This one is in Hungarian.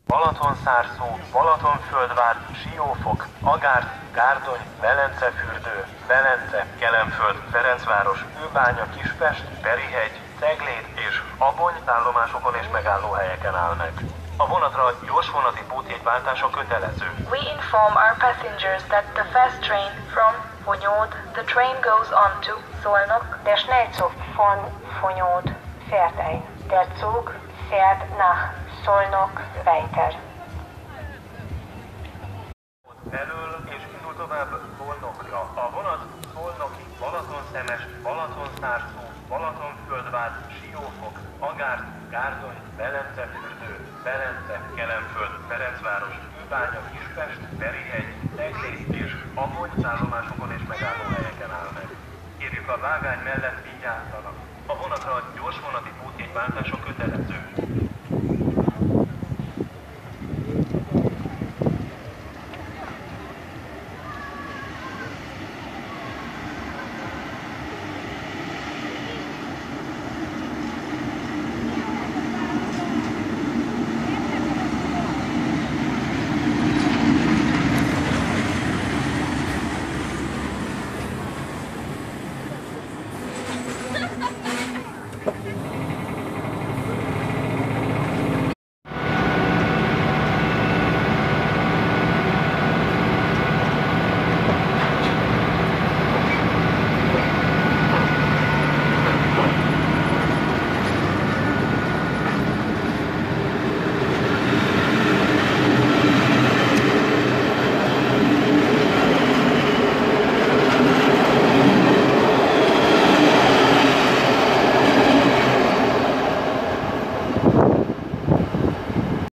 Balatonszárszó, Balatonföldvár, Siófok, Agárd, Gárdony, Velencefürdő, Velence, Kelenföld, Ferencváros, Kőbánya, Kispest, Perihegy, Cegléd és Abony állomásokon és megállóhelyeken áll meg. A vonatra gyorsvonati pótjegyváltása kötelező. We inform our passengers that the fast train from Fonyód, the train goes on to Szolnok. Der Schnellzug von Fonyód fährt ein. Der Zug fährt nach Szolnok weiter. Elől és indul tovább Szolnokra. A vonat Szolnoki, Balatonszemes, Balatonszárszó, Balatonföldvár, Siófok, Agárd, Gárdony, Velencefürdő, Velence, Kelenföld, Ferencváros, Kőbánya, Kispest, Perihegy, Cegléd és Abony szállomásokon és megállóhelyeken áll meg. Kérjük a vágány mellett vigyázzanak. A vonatra gyorsvonati pótjegyváltása kötelező.